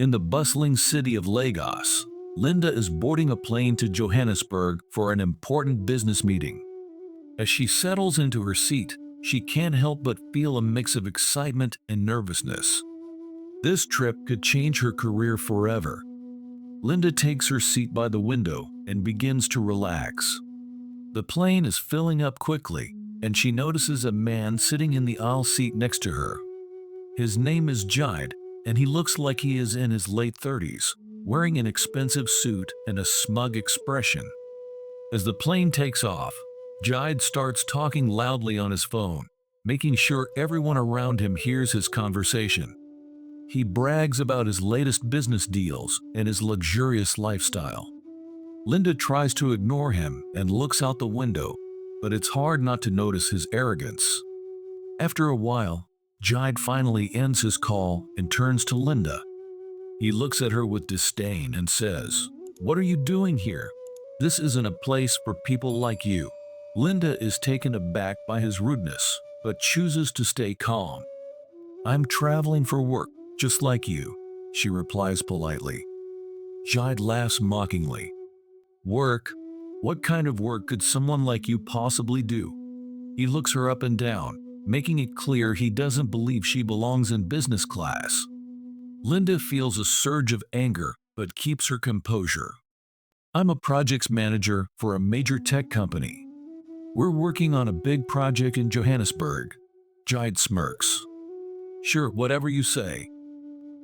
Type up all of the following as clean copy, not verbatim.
In the bustling city of Lagos, Linda is boarding a plane to Johannesburg for an important business meeting. As she settles into her seat, she can't help but feel a mix of excitement and nervousness. This trip could change her career forever. Linda takes her seat by the window and begins to relax. The plane is filling up quickly, and she notices a man sitting in the aisle seat next to her. His name is Jide, and he looks like he is in his late 30s, wearing an expensive suit and a smug expression. As the plane takes off, Jide starts talking loudly on his phone, making sure everyone around him hears his conversation. He brags about his latest business deals and his luxurious lifestyle. Linda tries to ignore him and looks out the window, but it's hard not to notice his arrogance. After a while, Jide finally ends his call and turns to Linda. He looks at her with disdain and says, "What are you doing here? This isn't a place for people like you." Linda is taken aback by his rudeness, but chooses to stay calm. "I'm traveling for work, just like you," she replies politely. Jide laughs mockingly. "Work? What kind of work could someone like you possibly do?" He looks her up and down, making it clear he doesn't believe she belongs in business class. Linda feels a surge of anger, but keeps her composure. "I'm a projects manager for a major tech company. We're working on a big project in Johannesburg." Jide smirks. "Sure, whatever you say.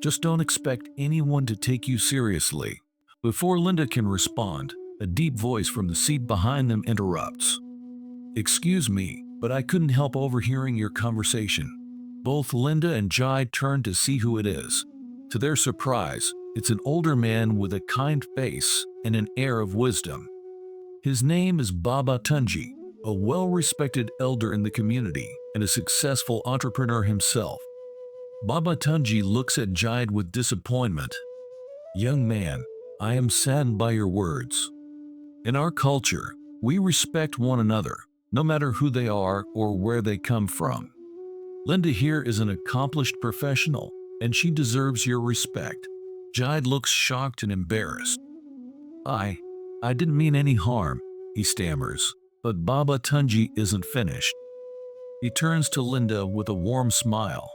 Just don't expect anyone to take you seriously." Before Linda can respond, a deep voice from the seat behind them interrupts. "Excuse me, but I couldn't help overhearing your conversation." Both Linda and Jide turn to see who it is. To their surprise, it's an older man with a kind face and an air of wisdom. His name is Baba Tunji, a well-respected elder in the community and a successful entrepreneur himself. Baba Tunji looks at Jide with disappointment. "Young man, I am saddened by your words. In our culture, we respect one another, no matter who they are or where they come from. Linda here is an accomplished professional, and she deserves your respect." Jide looks shocked and embarrassed. I didn't mean any harm," he stammers, but Baba Tunji isn't finished. He turns to Linda with a warm smile.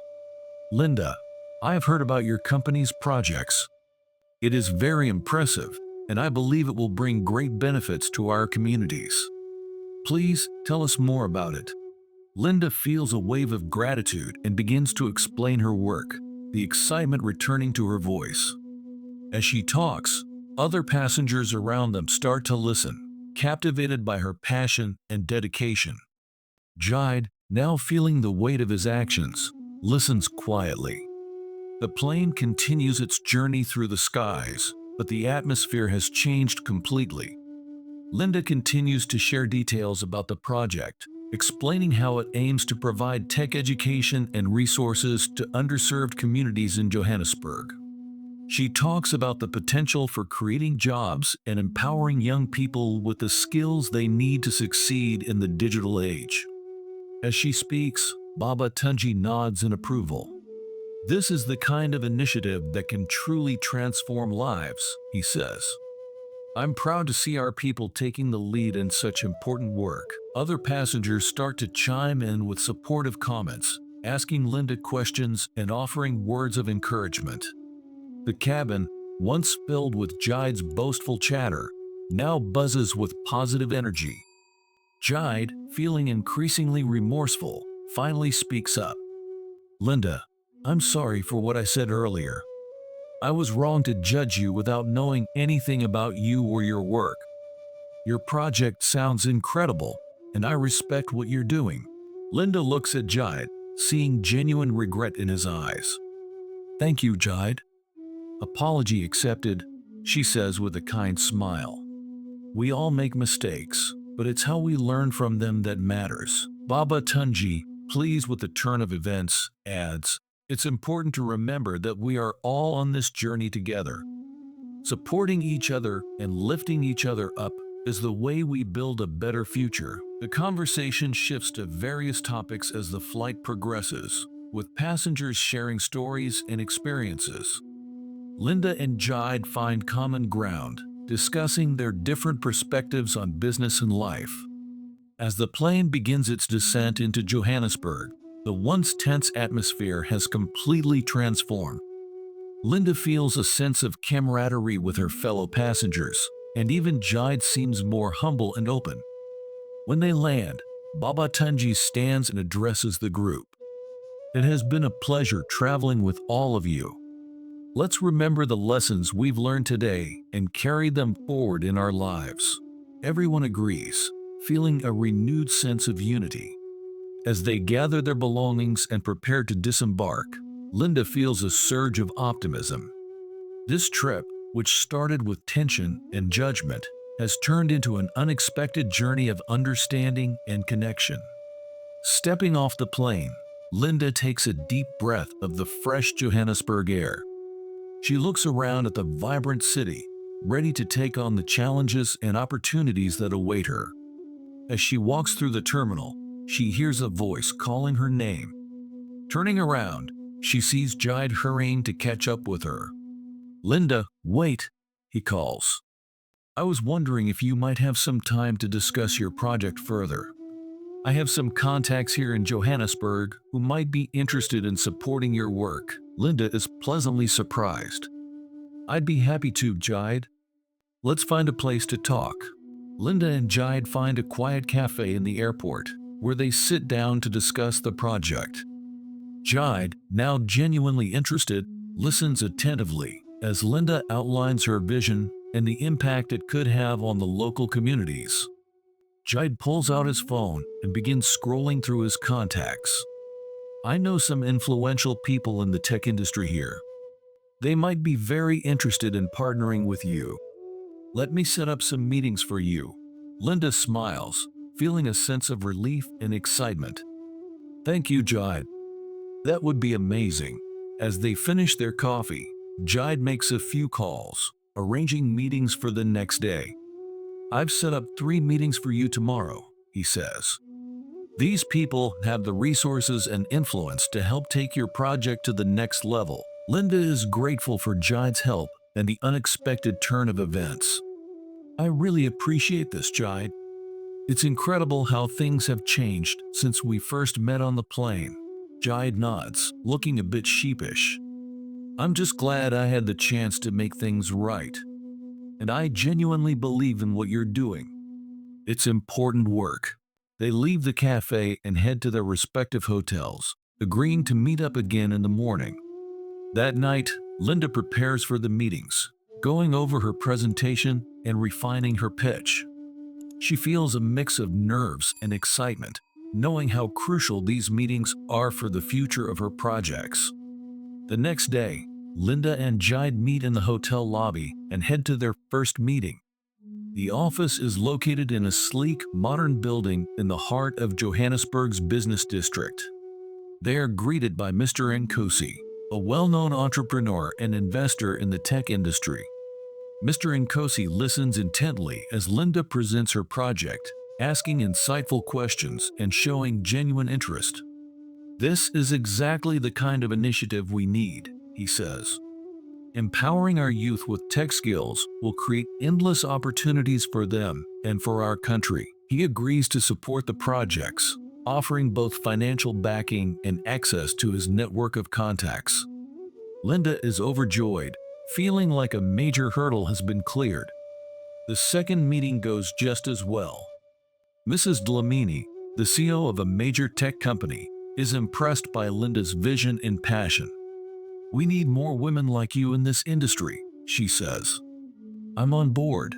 "Linda, I have heard about your company's projects. It is very impressive, and I believe it will bring great benefits to our communities. Please tell us more about it." Linda feels a wave of gratitude and begins to explain her work, the excitement returning to her voice. As she talks, other passengers around them start to listen, captivated by her passion and dedication. Jide, now feeling the weight of his actions, listens quietly. The plane continues its journey through the skies, but the atmosphere has changed completely. Linda continues to share details about the project, explaining how it aims to provide tech education and resources to underserved communities in Johannesburg. She talks about the potential for creating jobs and empowering young people with the skills they need to succeed in the digital age. As she speaks, Baba Tunji nods in approval. "This is the kind of initiative that can truly transform lives," he says. "I'm proud to see our people taking the lead in such important work." Other passengers start to chime in with supportive comments, asking Linda questions and offering words of encouragement. The cabin, once filled with Jide's boastful chatter, now buzzes with positive energy. Jide, feeling increasingly remorseful, finally speaks up. "Linda, I'm sorry for what I said earlier. I was wrong to judge you without knowing anything about you or your work. Your project sounds incredible, and I respect what you're doing." Linda looks at Jide, seeing genuine regret in his eyes. "Thank you, Jide." "Apology accepted," she says with a kind smile. "We all make mistakes, but it's how we learn from them that matters." Baba Tunji, pleased with the turn of events, adds, "It's important to remember that we are all on this journey together. Supporting each other and lifting each other up is the way we build a better future." The conversation shifts to various topics as the flight progresses, with passengers sharing stories and experiences. Linda and Jide find common ground, discussing their different perspectives on business and life. As the plane begins its descent into Johannesburg, the once tense atmosphere has completely transformed. Linda feels a sense of camaraderie with her fellow passengers, and even Jide seems more humble and open. When they land, Baba Tunji stands and addresses the group. It has been a pleasure traveling with all of you. Let's remember the lessons we've learned today and carry them forward in our lives. Everyone agrees, feeling a renewed sense of unity. As they gather their belongings and prepare to disembark, Linda feels a surge of optimism. This trip, which started with tension and judgment, has turned into an unexpected journey of understanding and connection. Stepping off the plane, Linda takes a deep breath of the fresh Johannesburg air. She looks around at the vibrant city, ready to take on the challenges and opportunities that await her. As she walks through the terminal, she hears a voice calling her name. Turning around, she sees Jide hurrying to catch up with her. "Linda, wait," he calls. "I was wondering if you might have some time to discuss your project further. I have some contacts here in Johannesburg who might be interested in supporting your work." Linda is pleasantly surprised. "I'd be happy to, Jide. Let's find a place to talk." Linda and Jide find a quiet cafe in the airport, where they sit down to discuss the project. Jide, now genuinely interested, listens attentively as Linda outlines her vision and the impact it could have on the local communities. Jide pulls out his phone and begins scrolling through his contacts. "I know some influential people in the tech industry here. They might be very interested in partnering with you. Let me set up some meetings for you." Linda smiles, feeling a sense of relief and excitement. "Thank you, Jide. That would be amazing." As they finish their coffee, Jide makes a few calls, arranging meetings for the next day. "I've set up 3 meetings for you tomorrow," he says. "These people have the resources and influence to help take your project to the next level." Linda is grateful for Jide's help and the unexpected turn of events. "I really appreciate this, Jide. It's incredible how things have changed since we first met on the plane." Jide nods, looking a bit sheepish. "I'm just glad I had the chance to make things right. And I genuinely believe in what you're doing. It's important work." They leave the cafe and head to their respective hotels, agreeing to meet up again in the morning. That night, Linda prepares for the meetings, going over her presentation and refining her pitch. She feels a mix of nerves and excitement, knowing how crucial these meetings are for the future of her projects. The next day, Linda and Jide meet in the hotel lobby and head to their first meeting. The office is located in a sleek, modern building in the heart of Johannesburg's business district. They are greeted by Mr. Nkosi, a well-known entrepreneur and investor in the tech industry. Mr. Nkosi listens intently as Linda presents her project, asking insightful questions and showing genuine interest. "This is exactly the kind of initiative we need," he says. "Empowering our youth with tech skills will create endless opportunities for them and for our country." He agrees to support the projects, offering both financial backing and access to his network of contacts. Linda is overjoyed, feeling like a major hurdle has been cleared. The second meeting goes just as well. Mrs. Dlamini, the CEO of a major tech company, is impressed by Linda's vision and passion. "We need more women like you in this industry," she says. "I'm on board."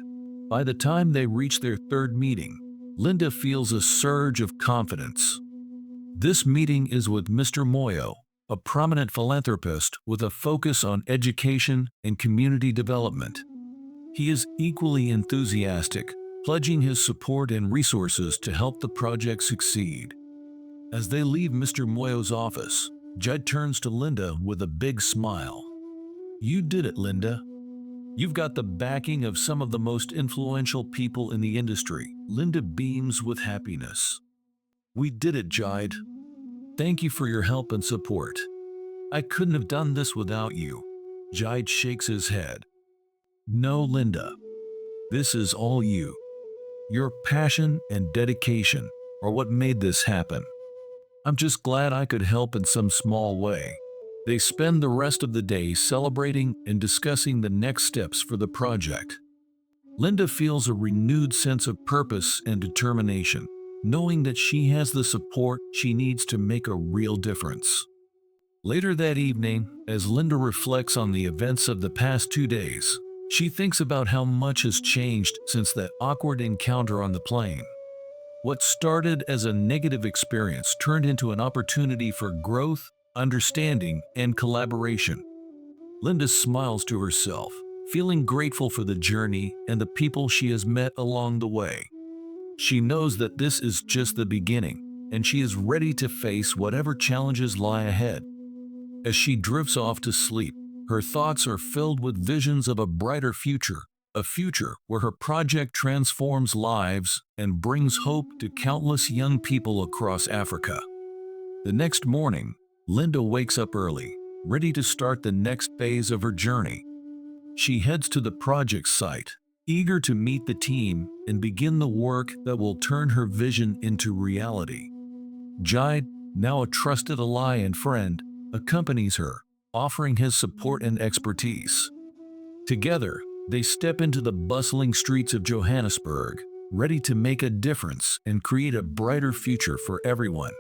By the time they reach their third meeting, Linda feels a surge of confidence. This meeting is with Mr. Moyo, a prominent philanthropist with a focus on education and community development. He is equally enthusiastic, pledging his support and resources to help the project succeed. As they leave Mr. Moyo's office, Judd turns to Linda with a big smile. "You did it, Linda. You've got the backing of some of the most influential people in the industry." Linda beams with happiness. "We did it, Jide. Thank you for your help and support. I couldn't have done this without you." Jide shakes his head. No, Linda. This is all you. Your passion and dedication are what made this happen. I'm just glad I could help in some small way. They spend the rest of the day celebrating and discussing the next steps for the project. Linda feels a renewed sense of purpose and determination, knowing that she has the support she needs to make a real difference. Later that evening, as Linda reflects on the events of the past 2 days, she thinks about how much has changed since that awkward encounter on the plane. What started as a negative experience turned into an opportunity for growth, understanding, and collaboration. Linda smiles to herself, feeling grateful for the journey and the people she has met along the way. She knows that this is just the beginning, and she is ready to face whatever challenges lie ahead. As she drifts off to sleep, her thoughts are filled with visions of a brighter future, a future where her project transforms lives and brings hope to countless young people across Africa. The next morning, Linda wakes up early, ready to start the next phase of her journey. She heads to the project site, eager to meet the team and begin the work that will turn her vision into reality. Jide, now a trusted ally and friend, accompanies her, offering his support and expertise. Together, they step into the bustling streets of Johannesburg, ready to make a difference and create a brighter future for everyone.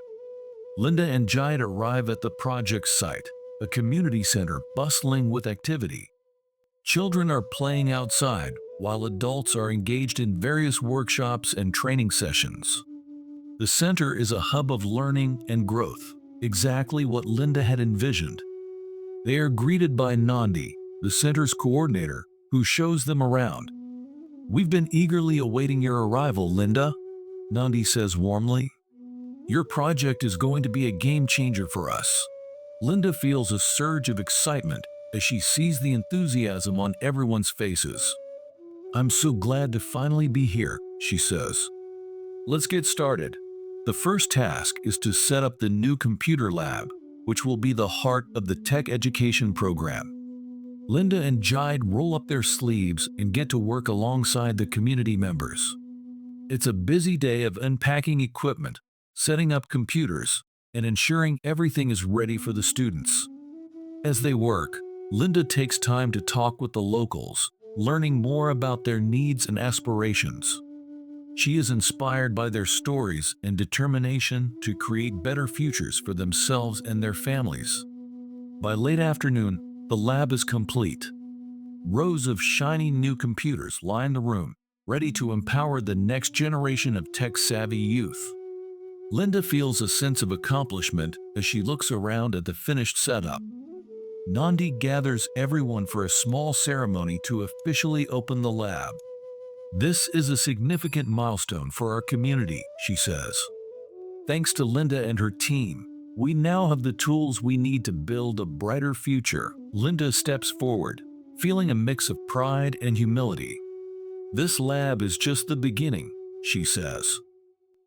Linda and Jide arrive at the project site, a community center bustling with activity. Children are playing outside, while adults are engaged in various workshops and training sessions. The center is a hub of learning and growth, exactly what Linda had envisioned. They are greeted by Nandi, the center's coordinator, who shows them around. "We've been eagerly awaiting your arrival, Linda," Nandi says warmly. "Your project is going to be a game changer for us." Linda feels a surge of excitement as she sees the enthusiasm on everyone's faces. "I'm so glad to finally be here," she says. "Let's get started." The first task is to set up the new computer lab, which will be the heart of the tech education program. Linda and Jide roll up their sleeves and get to work alongside the community members. It's a busy day of unpacking equipment, setting up computers, and ensuring everything is ready for the students. As they work, Linda takes time to talk with the locals, learning more about their needs and aspirations. She is inspired by their stories and determination to create better futures for themselves and their families. By late afternoon, the lab is complete. Rows of shiny new computers line the room, ready to empower the next generation of tech-savvy youth. Linda feels a sense of accomplishment as she looks around at the finished setup. Nandi gathers everyone for a small ceremony to officially open the lab. "This is a significant milestone for our community," she says. "Thanks to Linda and her team, we now have the tools we need to build a brighter future." Linda steps forward, feeling a mix of pride and humility. "This lab is just the beginning," she says.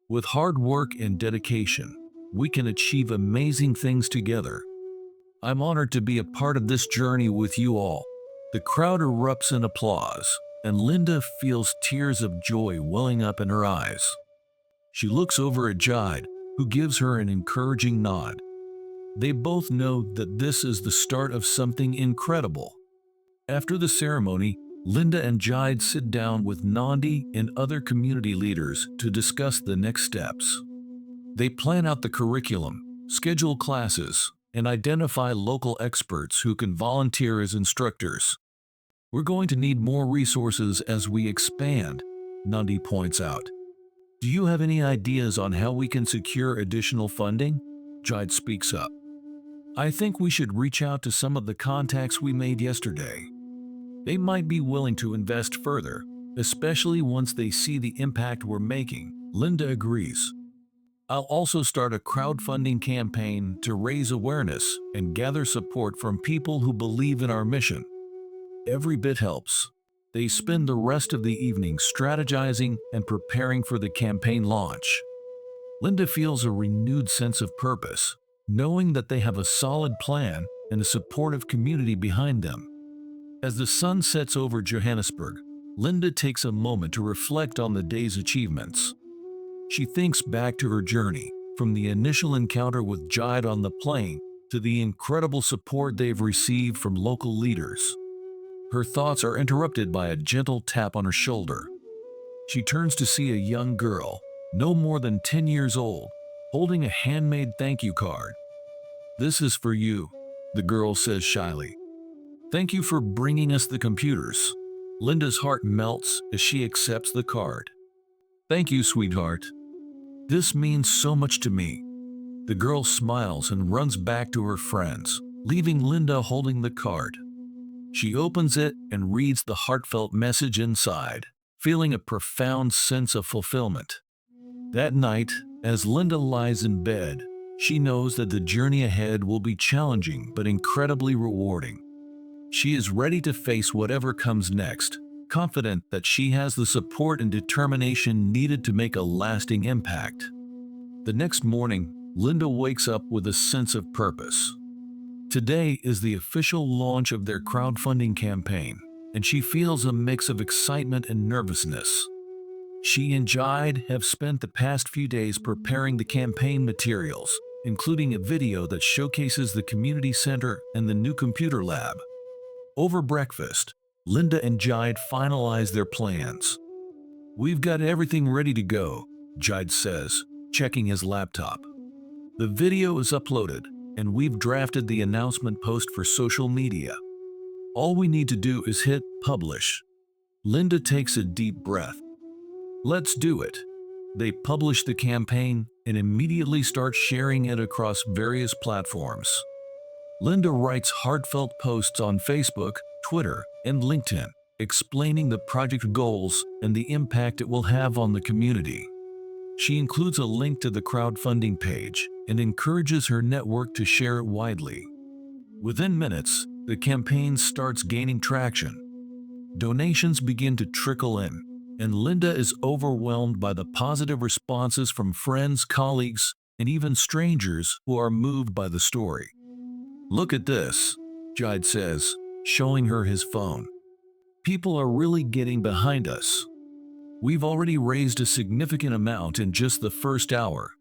"With hard work and dedication, we can achieve amazing things together. I'm honored to be a part of this journey with you all." The crowd erupts in applause, and Linda feels tears of joy welling up in her eyes. She looks over at Jide, who gives her an encouraging nod. They both know that this is the start of something incredible. After the ceremony, Linda and Jide sit down with Nandi and other community leaders to discuss the next steps. They plan out the curriculum, schedule classes, and identify local experts who can volunteer as instructors. "We're going to need more resources as we expand," Nandi points out. "Do you have any ideas on how we can secure additional funding?" Jide speaks up. "I think we should reach out to some of the contacts we made yesterday. They might be willing to invest further, especially once they see the impact we're making." Linda agrees. "I'll also start a crowdfunding campaign to raise awareness and gather support from people who believe in our mission. Every bit helps." They spend the rest of the evening strategizing and preparing for the campaign launch. Linda feels a renewed sense of purpose, knowing that they have a solid plan and a supportive community behind them. As the sun sets over Johannesburg, Linda takes a moment to reflect on the day's achievements. She thinks back to her journey, from the initial encounter with Jide on the plane to the incredible support they've received from local leaders. Her thoughts are interrupted by a gentle tap on her shoulder. She turns to see a young girl, no more than 10 years old, holding a handmade thank you card. "This is for you," the girl says shyly. "Thank you for bringing us the computers." Linda's heart melts as she accepts the card. "Thank you, sweetheart. This means so much to me." The girl smiles and runs back to her friends, leaving Linda holding the card. She opens it and reads the heartfelt message inside, feeling a profound sense of fulfillment. That night, as Linda lies in bed, she knows that the journey ahead will be challenging but incredibly rewarding. She is ready to face whatever comes next, confident that she has the support and determination needed to make a lasting impact. The next morning, Linda wakes up with a sense of purpose. Today is the official launch of their crowdfunding campaign, and she feels a mix of excitement and nervousness. She and Jide have spent the past few days preparing the campaign materials, including a video that showcases the community center and the new computer lab. Over breakfast, Linda and Jide finalize their plans. "We've got everything ready to go," Jide says, checking his laptop. "The video is uploaded, and we've drafted the announcement post for social media. All we need to do is hit publish." Linda takes a deep breath. "Let's do it." They publish the campaign and immediately start sharing it across various platforms. Linda writes heartfelt posts on Facebook, Twitter, and LinkedIn, explaining the project goals and the impact it will have on the community. She includes a link to the crowdfunding page and encourages her network to share it widely. Within minutes, the campaign starts gaining traction. Donations begin to trickle in, and Linda is overwhelmed by the positive responses from friends, colleagues, and even strangers who are moved by the story. "Look at this," Jide says, showing her his phone. "People are really getting behind us. We've already raised a significant amount in just the first hour."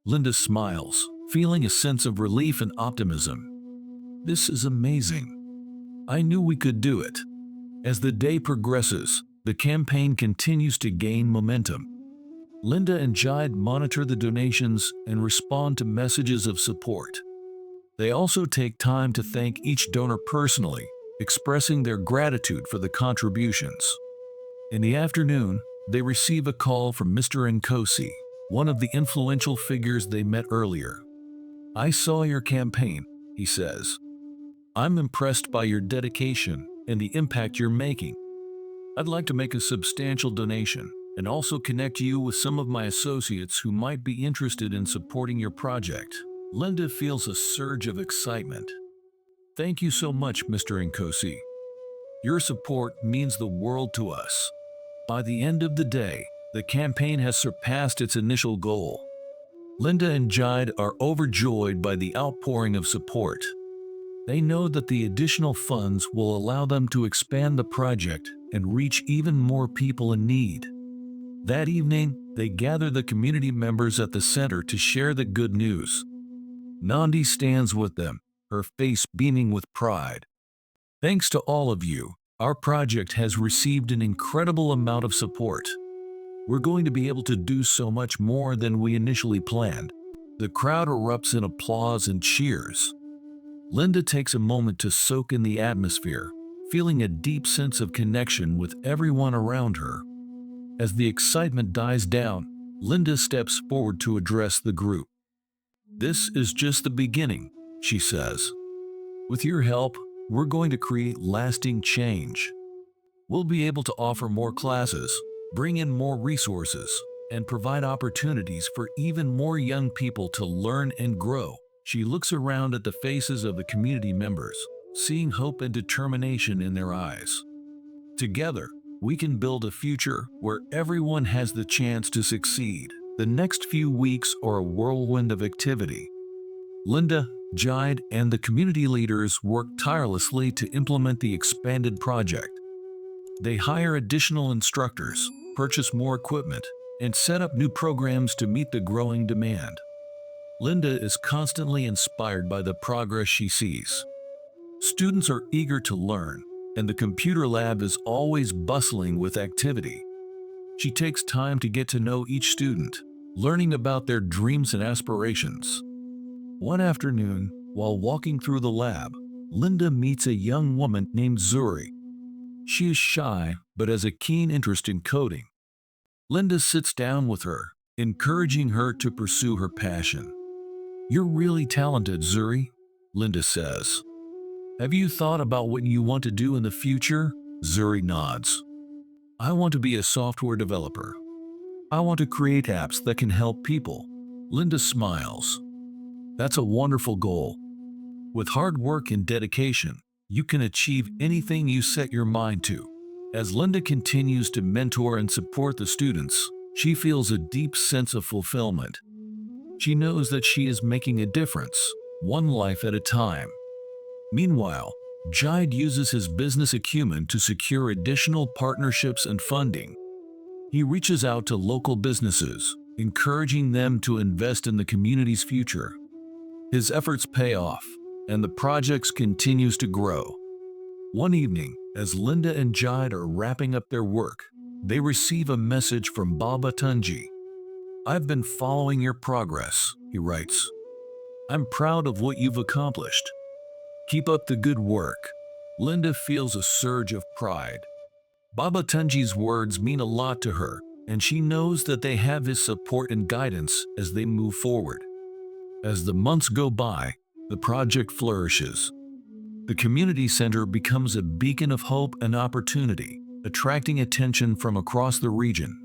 Linda smiles, feeling a sense of relief and optimism. "This is amazing. I knew we could do it." As the day progresses, the campaign continues to gain momentum. Linda and Jide monitor the donations and respond to messages of support. They also take time to thank each donor personally, expressing their gratitude for the contributions. In the afternoon, they receive a call from Mr. Nkosi, one of the influential figures they met earlier. "I saw your campaign," he says. "I'm impressed by your dedication and the impact you're making. I'd like to make a substantial donation and also connect you with some of my associates who might be interested in supporting your project." Linda feels a surge of excitement. "Thank you so much, Mr. Nkosi. Your support means the world to us." By the end of the day, the campaign has surpassed its initial goal. Linda and Jide are overjoyed by the outpouring of support. They know that the additional funds will allow them to expand the project and reach even more people in need. That evening, they gather the community members at the center to share the good news. Nandi stands with them, her face beaming with pride. "Thanks to all of you, our project has received an incredible amount of support. We're going to be able to do so much more than we initially planned." The crowd erupts in applause and cheers. Linda takes a moment to soak in the atmosphere, feeling a deep sense of connection with everyone around her. As the excitement dies down, Linda steps forward to address the group. "This is just the beginning," she says. "With your help, we're going to create lasting change. We'll be able to offer more classes, bring in more resources, and provide opportunities for even more young people to learn and grow." She looks around at the faces of the community members, seeing hope and determination in their eyes. "Together, we can build a future where everyone has the chance to succeed." The next few weeks are a whirlwind of activity. Linda, Jide and the community leaders work tirelessly to implement the expanded project. They hire additional instructors, purchase more equipment, and set up new programs to meet the growing demand. Linda is constantly inspired by the progress she sees. Students are eager to learn, and the computer lab is always bustling with activity. She takes time to get to know each student, learning about their dreams and aspirations. One afternoon, while walking through the lab, Linda meets a young woman named Zuri. She is shy, but has a keen interest in coding. Linda sits down with her, encouraging her to pursue her passion. "You're really talented, Zuri," Linda says. "Have you thought about what you want to do in the future?" Zuri nods. "I want to be a software developer. I want to create apps that can help people." Linda smiles. "That's a wonderful goal. With hard work and dedication, you can achieve anything you set your mind to." As Linda continues to mentor and support the students, she feels a deep sense of fulfillment. She knows that she is making a difference, one life at a time. Meanwhile, Jide uses his business acumen to secure additional partnerships and funding. He reaches out to local businesses, encouraging them to invest in the community's future. His efforts pay off, and the project continues to grow. One evening, as Linda and Jide are wrapping up their work, they receive a message from Baba Tunji. "I've been following your progress," he writes. "I'm proud of what you've accomplished. Keep up the good work." Linda feels a surge of pride. Baba Tunji's words mean a lot to her, and she knows that they have his support and guidance as they move forward. As the months go by, the project flourishes. The community center becomes a beacon of hope and opportunity, attracting attention from across the region.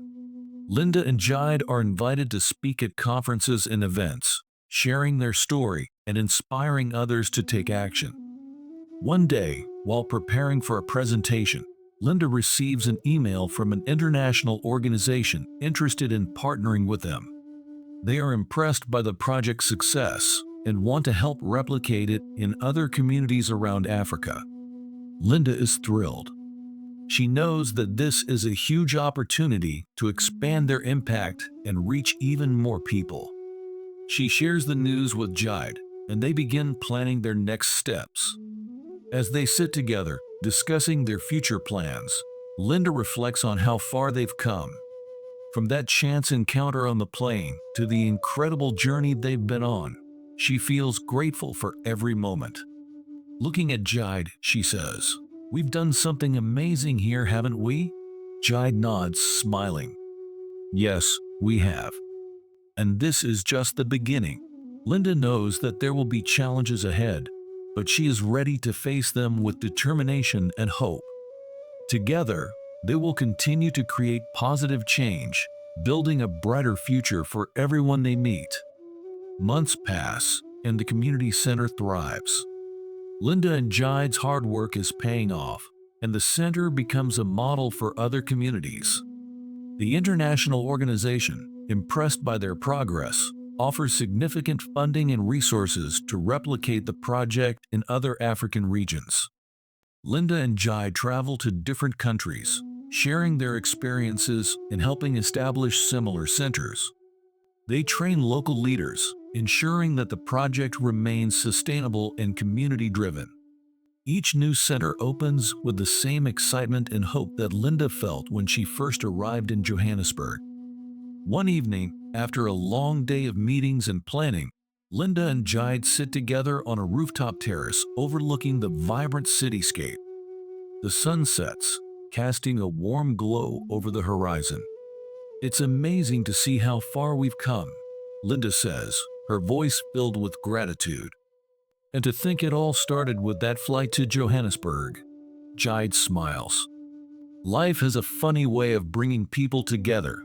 Linda and Jide are invited to speak at conferences and events, sharing their story and inspiring others to take action. One day, while preparing for a presentation, Linda receives an email from an international organization interested in partnering with them. They are impressed by the project's success and want to help replicate it in other communities around Africa. Linda is thrilled. She knows that this is a huge opportunity to expand their impact and reach even more people. She shares the news with Jide, and they begin planning their next steps. As they sit together, discussing their future plans, Linda reflects on how far they've come. From that chance encounter on the plane to the incredible journey they've been on, she feels grateful for every moment. Looking at Jide, she says, "We've done something amazing here, haven't we?" Jide nods, smiling. "Yes, we have. And this is just the beginning." Linda knows that there will be challenges ahead, but she is ready to face them with determination and hope. Together, they will continue to create positive change, building a brighter future for everyone they meet. Months pass, and the community center thrives. Linda and Jide's hard work is paying off, and the center becomes a model for other communities. The international organization, impressed by their progress, offers significant funding and resources to replicate the project in other African regions. Linda and Jide travel to different countries, sharing their experiences and helping establish similar centers. They train local leaders, ensuring that the project remains sustainable and community-driven. Each new center opens with the same excitement and hope that Linda felt when she first arrived in Johannesburg. One evening, after a long day of meetings and planning, Linda and Jide sit together on a rooftop terrace overlooking the vibrant cityscape. The sun sets, casting a warm glow over the horizon. "It's amazing to see how far we've come," Linda says, her voice filled with gratitude. "And to think it all started with that flight to Johannesburg." Jide smiles. "Life has a funny way of bringing people together.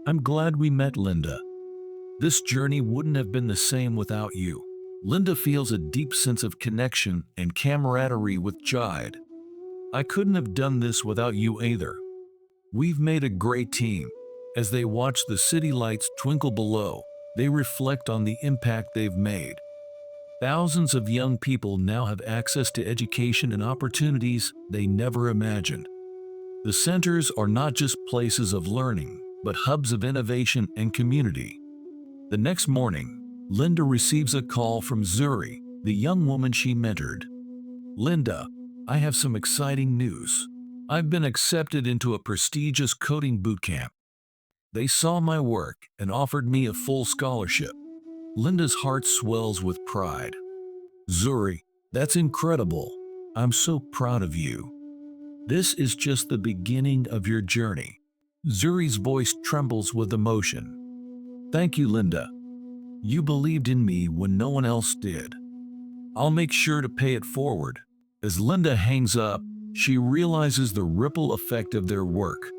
I'm glad we met, Linda. This journey wouldn't have been the same without you." Linda feels a deep sense of connection and camaraderie with Jide. "I couldn't have done this without you either. We've made a great team." As they watch the city lights twinkle below, they reflect on the impact they've made. Thousands of young people now have access to education and opportunities they never imagined. The centers are not just places of learning, but hubs of innovation and community. The next morning, Linda receives a call from Zuri, the young woman she mentored. "Linda, I have some exciting news. I've been accepted into a prestigious coding bootcamp. They saw my work and offered me a full scholarship." Linda's heart swells with pride. "Zuri, that's incredible. I'm so proud of you. This is just the beginning of your journey." Zuri's voice trembles with emotion. "Thank you, Linda. You believed in me when no one else did. I'll make sure to pay it forward." As Linda hangs up, she realizes the ripple effect of their work.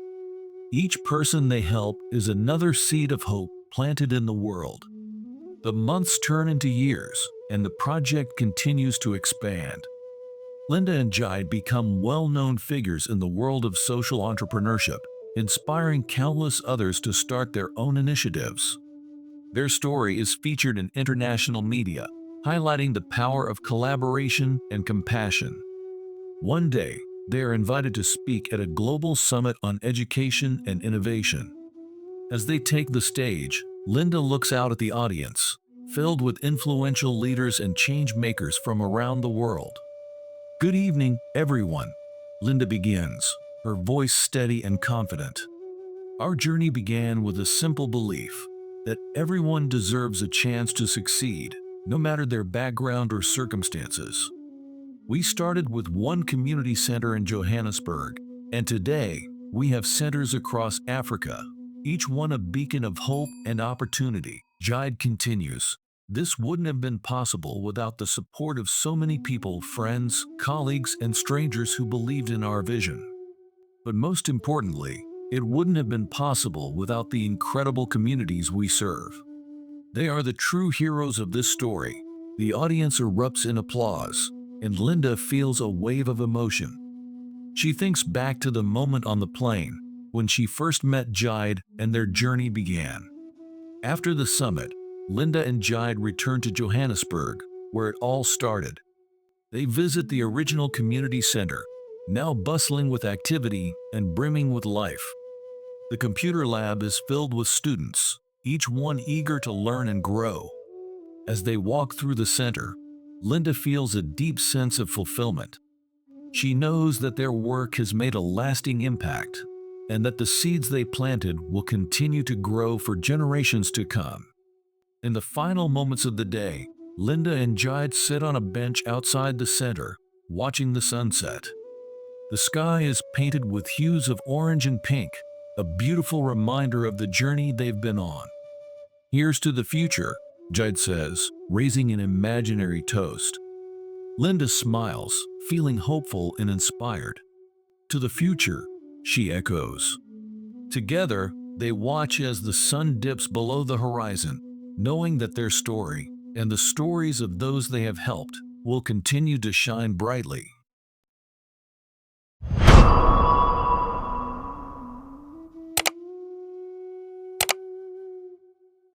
Each person they help is another seed of hope planted in the world. The months turn into years, and the project continues to expand. Linda and Jide become well-known figures in the world of social entrepreneurship, inspiring countless others to start their own initiatives. Their story is featured in international media, highlighting the power of collaboration and compassion. One day, they are invited to speak at a global summit on education and innovation. As they take the stage, Linda looks out at the audience, filled with influential leaders and change makers from around the world. "Good evening, everyone," Linda begins, her voice steady and confident. "Our journey began with a simple belief that everyone deserves a chance to succeed, no matter their background or circumstances. We started with one community center in Johannesburg, and today we have centers across Africa, each one a beacon of hope and opportunity." Jide continues, "This wouldn't have been possible without the support of so many people, friends, colleagues, and strangers who believed in our vision. But most importantly, it wouldn't have been possible without the incredible communities we serve. They are the true heroes of this story." The audience erupts in applause, and Linda feels a wave of emotion. She thinks back to the moment on the plane, when she first met Jide and their journey began. After the summit, Linda and Jide return to Johannesburg, where it all started. They visit the original community center, now bustling with activity and brimming with life. The computer lab is filled with students, each one eager to learn and grow. As they walk through the center, Linda feels a deep sense of fulfillment. She knows that their work has made a lasting impact, and that the seeds they planted will continue to grow for generations to come. In the final moments of the day, Linda and Jide sit on a bench outside the center, watching the sunset. The sky is painted with hues of orange and pink, a beautiful reminder of the journey they've been on. "Here's to the future," Jide says, raising an imaginary toast. Linda smiles, feeling hopeful and inspired. "To the future," she echoes. Together, they watch as the sun dips below the horizon, knowing that their story, and the stories of those they have helped, will continue to shine brightly.